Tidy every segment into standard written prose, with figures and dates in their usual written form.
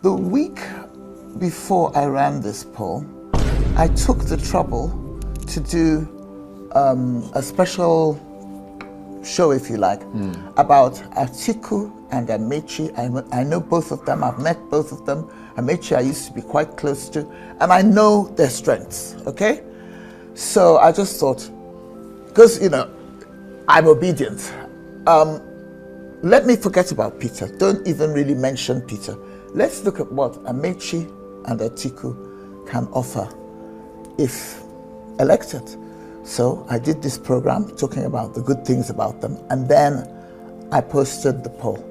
The week before I ran this poll, I took the trouble to do a special show, if you like, about Atiku and Ameachi. I know both of them. I've met both of them. Ameachi I used to be quite close to, and I know their strengths, okay? So I just thought, because, you know, I'm obedient. Let me forget about Peter. Don't even really mention Peter. Let's look at what Ameachi and Atiku can offer if elected. So I did this program talking about the good things about them, and then I posted the poll.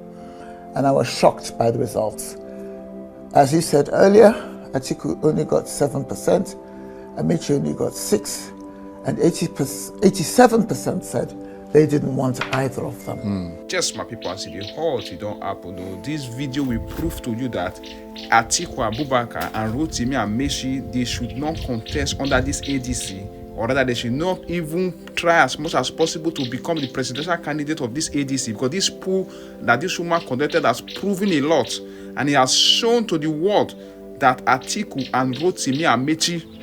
And I was shocked by the results. As you said earlier, Atiku only got 7%, Ameachi only got 6%, and 87% said they didn't want either of them. Just my people, as the halt, it don't happen though. This video will prove to you that Atiku Abubakar and Rotimi Ameachi, they should not contest under this ADC, or rather they should not even try as much as possible to become the presidential candidate of this ADC, because this poll that this woman conducted has proven a lot, and it has shown to the world that Atiku and Rotimi Ameachi,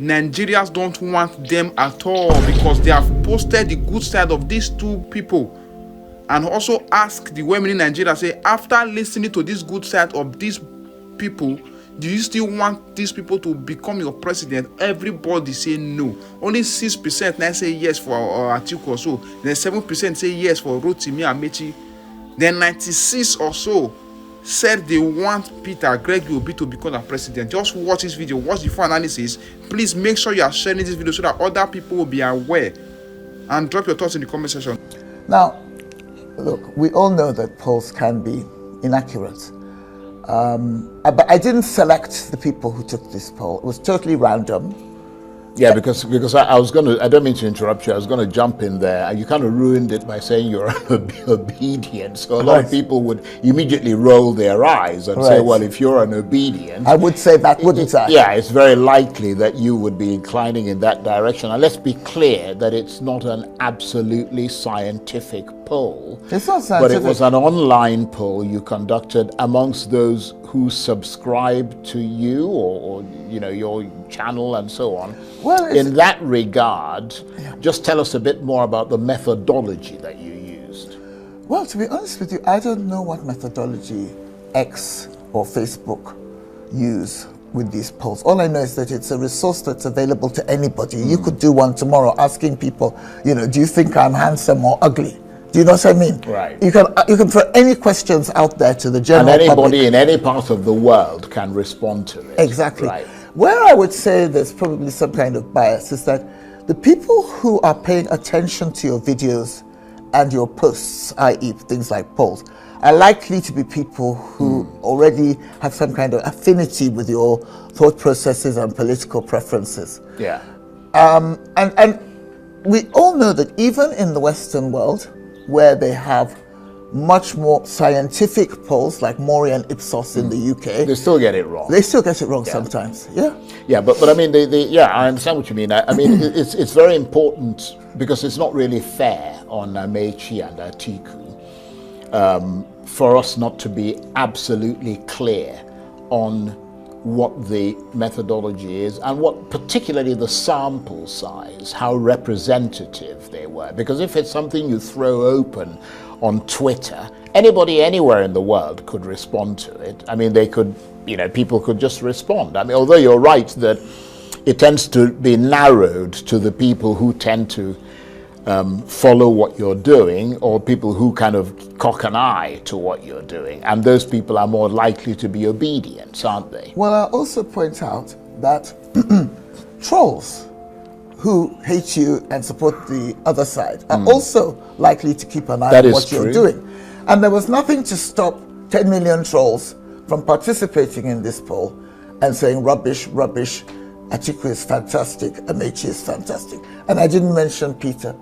Nigerians don't want them at all, because they have posted the good side of these two people, and also ask the women in Nigeria, say, after listening to this good side of these people, do you still want these people to become your president? Everybody say no. Only 6% now say yes for Atiku or so. Then 7% say yes for Rotimi Ameachi. Then 96 or so said they want Peter Obi to become the president. Just watch this video, watch the full analysis. Please make sure you are sharing this video so that other people will be aware. And drop your thoughts in the comment section. Now, look, we all know that polls can be inaccurate. But I didn't select the people who took this poll. It was totally random. Yeah, because I was going to, I don't mean to interrupt you, I was going to jump in there. You kind of ruined it by saying you're obedient. So a lot of people would immediately roll their eyes and say, well, if you're an obedient... I would say that, wouldn't I? Yeah, it's very likely that you would be inclining in that direction. And let's be clear that it's not an absolutely scientific poll. It's not scientific. But it was an online poll you conducted amongst those who subscribe to you or you know, your channel and so on. Well, in that regard, just tell us a bit more about the methodology that you used. Well, to be honest with you, I don't know what methodology X or Facebook use with these polls. All I know is that it's a resource that's available to anybody. You could do one tomorrow asking people, you know, do you think I'm handsome or ugly? Do you know what I mean? Right. You can throw any questions out there to the general public. And anybody in any part of the world can respond to it. Exactly. Right. Where I would say there's probably some kind of bias is that the people who are paying attention to your videos and your posts, i.e. things like polls, are likely to be people who already have some kind of affinity with your thought processes and political preferences. Yeah. And we all know that even in the Western world, where they have much more scientific polls, like Mori and Ipsos in the UK, they still get it wrong. They still get it wrong sometimes. Yeah. Yeah, but I mean, I understand what you mean. I mean, it's very important because it's not really fair on Ameachi and Atiku for us not to be absolutely clear on what the methodology is and what particularly the sample size, how representative they were. Because if it's something you throw open on Twitter, anybody anywhere in the world could respond to it. I mean, they could, you know, people could just respond. I mean, although you're right that it tends to be narrowed to the people who tend to follow what you're doing, or people who kind of cock an eye to what you're doing. And those people are more likely to be obedient, aren't they? Well, I'll also point out that trolls who hate you and support the other side are also likely to keep an eye on what you're doing. And there was nothing to stop 10 million trolls from participating in this poll and saying rubbish, rubbish, Atiku is fantastic, Ameachi is fantastic. And I didn't mention Peter.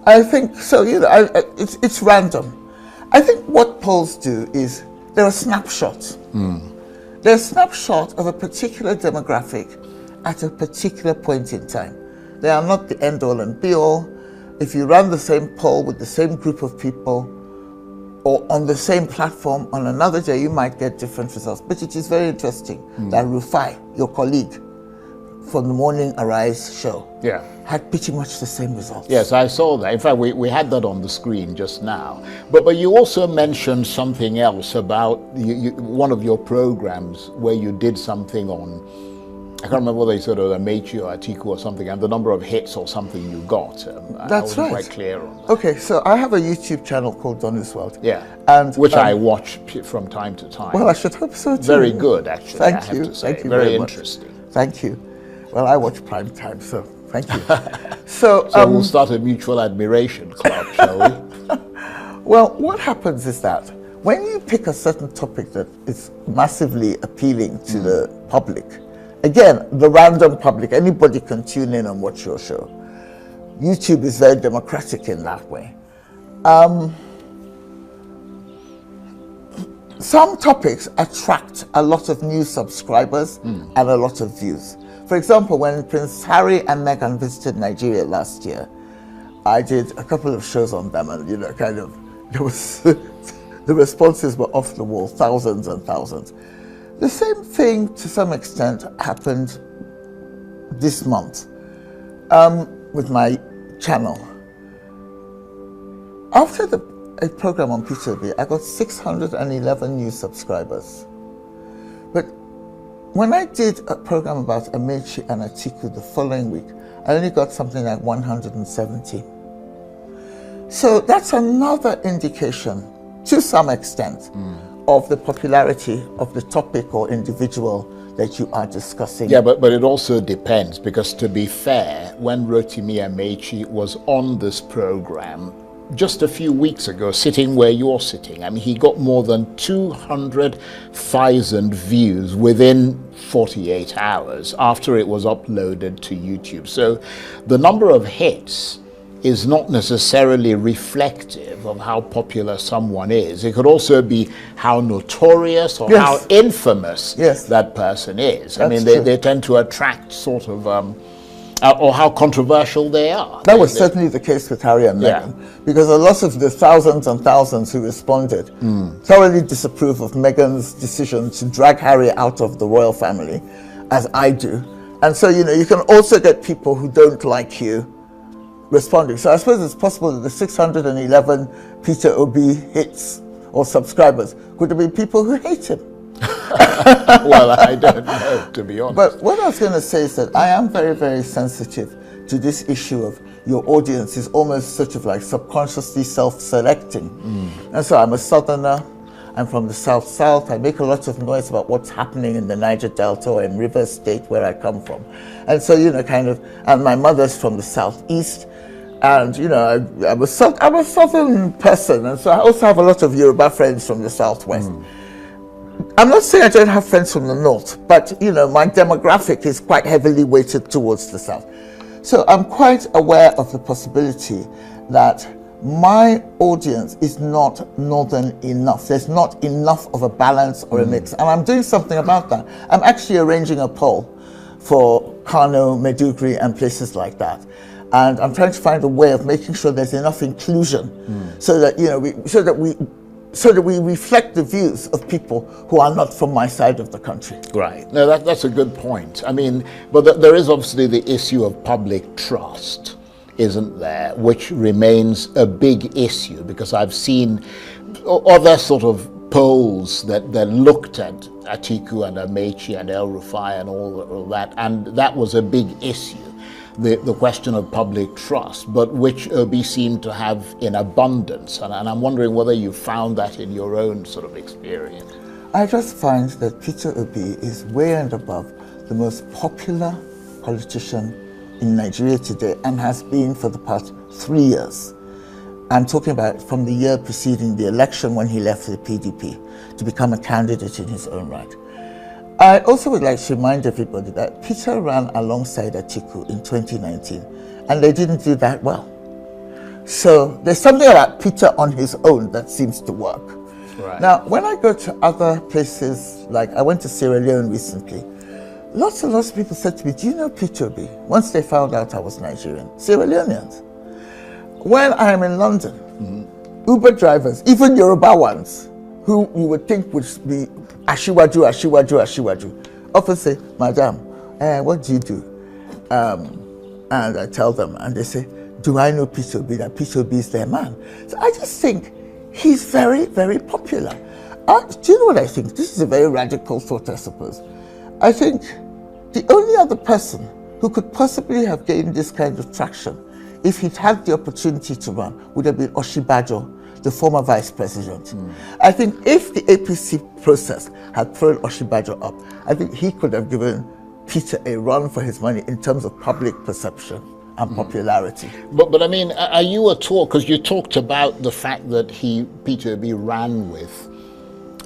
I think, so, you know, it's random. I think what polls do is they're a snapshot. They're a snapshot of a particular demographic at a particular point in time. They are not the end all and be all. If you run the same poll with the same group of people or on the same platform, on another day, you might get different results. But it is very interesting that Rufai, your colleague from the Morning Arise show, had pretty much the same results. Yes, I saw that. In fact, we had that on the screen just now. But you also mentioned something else about one of your programs where you did something on, I can't remember whether you said Ameachi or Atiku or something, and the number of hits or something you got. I wasn't quite clear on that. Okay, so I have a YouTube channel called Donna's World. Yeah, and which I watch from time to time. Well, I should hope so too. Very good, actually. Thank I have you. to say. Thank you very much. Interesting. Thank you. Well, I watch prime time, so thank you. So we'll start a mutual admiration club, shall we? Well, what happens is that when you pick a certain topic that is massively appealing to the public, again, the random public, anybody can tune in and watch your show. YouTube is very democratic in that way. Some topics attract a lot of new subscribers and a lot of views. For example, when Prince Harry and Meghan visited Nigeria last year, I did a couple of shows on them, and there was the responses were off the wall, thousands and thousands. The same thing, to some extent, happened this month with my channel. After a program on Peter Obi, I got 611 new subscribers. But when I did a program about Ameachi and Atiku the following week, I only got something like 170. So that's another indication, to some extent, of the popularity of the topic or individual that you are discussing. Yeah, but it also depends, because to be fair, when Rotimi Ameachi was on this program just a few weeks ago, sitting where you're sitting, I mean, he got more than 200,000 views within 48 hours after it was uploaded to YouTube. So the number of hits is not necessarily reflective of how popular someone is. It could also be how notorious or how infamous that person is. I mean, they tend to attract sort of, or how controversial they are. That was certainly the case with Harry and Meghan, because a lot of the thousands and thousands who responded thoroughly disapprove of Meghan's decision to drag Harry out of the royal family, as I do. And so, you can also get people who don't like you responding. So I suppose it's possible that the 611 Peter Obi hits or subscribers could have been people who hate him. Well, I don't know, to be honest. But what I was going to say is that I am very, very sensitive to this issue of your audience is almost sort of like subconsciously self-selecting. And so I'm a southerner, I'm from the South. I make a lot of noise about what's happening in the Niger Delta or in Rivers State, where I come from. And so, and my mother's from the Southeast. And, I'm a Southern person. And so I also have a lot of Yoruba friends from the Southwest. I'm not saying I don't have friends from the North, but, my demographic is quite heavily weighted towards the South. So I'm quite aware of the possibility that my audience is not northern enough. There's not enough of a balance or a mix. And I'm doing something about that. I'm actually arranging a poll for Kano, Maiduguri, and places like that. And I'm trying to find a way of making sure there's enough inclusion so that, so that we reflect the views of people who are not from my side of the country. Right. No, that's a good point. I mean, but there is obviously the issue of public trust, isn't there, which remains a big issue, because I've seen other sort of polls that looked at Atiku and Ameachi and El Rufai and all that, and that was a big issue, the question of public trust, but which Obi seemed to have in abundance, and I'm wondering whether you found that in your own sort of experience. I just find that Peter Obi is way and above the most popular politician in Nigeria today, and has been for the past 3 years. I'm talking about from the year preceding the election, when he left the PDP to become a candidate in his own right. I also would like to remind everybody that Peter ran alongside Atiku in 2019, and they didn't do that well. So there's something about Peter on his own that seems to work. Right. Now, when I go to other places, like I went to Sierra Leone recently, lots and lots of people said to me, do you know Peter Obi? Once they found out I was Nigerian, Sierra Leoneans. When I'm in London, Uber drivers, even Yoruba ones, who you would think would be Ashiwaju, often say, Madam, what do you do? And I tell them, and they say, do I know Peter Obi? That Peter Obi is their man. So I just think he's very, very popular. Do you know what I think? This is a very radical thought, I suppose. I think the only other person who could possibly have gained this kind of traction if he'd had the opportunity to run would have been Oshibajo, the former vice president. I think if the APC process had thrown Oshibajo up, I think he could have given Peter a run for his money in terms of public perception and popularity. But I mean, are you at all, because you talked about the fact that Peter Obi ran with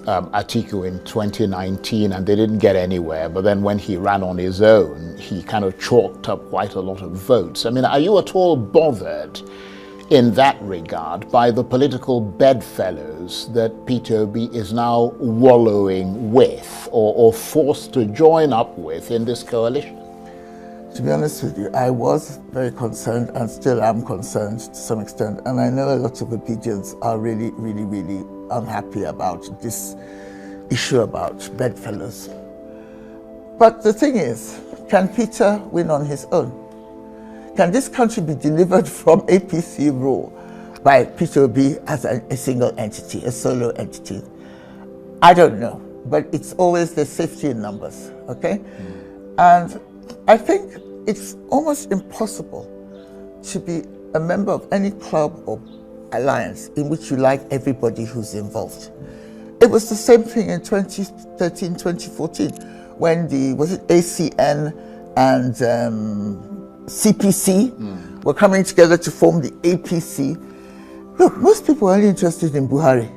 Atiku in 2019 and they didn't get anywhere, but then when he ran on his own, he kind of chalked up quite a lot of votes. I mean, are you at all bothered in that regard by the political bedfellows that Peter Obi is now wallowing with or forced to join up with in this coalition? To be honest with you, I was very concerned and still am concerned to some extent. And I know a lot of Obedients are really, really, really unhappy about this issue about bedfellows. But the thing is, can Peter win on his own? Can this country be delivered from APC rule by Peter Obi as a single entity, a solo entity? I don't know, but it's always the safety in numbers, okay? And I think it's almost impossible to be a member of any club or alliance in which you like everybody who's involved. It was the same thing in 2013, 2014, when was it ACN and CPC were coming together to form the APC. Look, most people are only interested in Buhari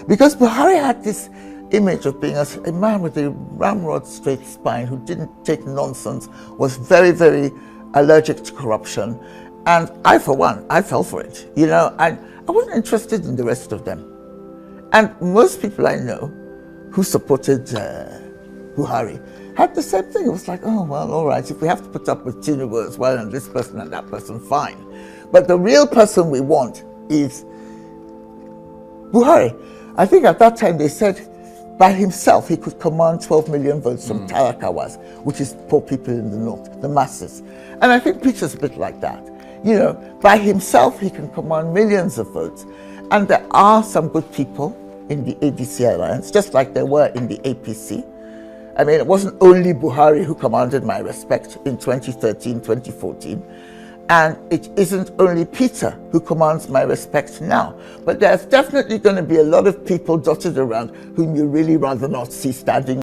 because Buhari had this image of being a man with a ramrod straight spine who didn't take nonsense, was very, very allergic to corruption. And I, for one, I fell for it. You know, I wasn't interested in the rest of them. And most people I know who supported Buhari had the same thing. It was like, oh, well, all right, if we have to put up with Tinubu as well and this person and that person, fine. But the real person we want is Buhari. I think at that time they said by himself he could command 12 million votes from Talakawas, which is poor people in the north, the masses. And I think Peter's a bit like that. You know, by himself he can command millions of votes. And there are some good people in the ADC alliance, just like there were in the APC. I mean, it wasn't only Buhari who commanded my respect in 2013, 2014. And it isn't only Peter who commands my respect now. But there's definitely going to be a lot of people dotted around whom you really rather not see standing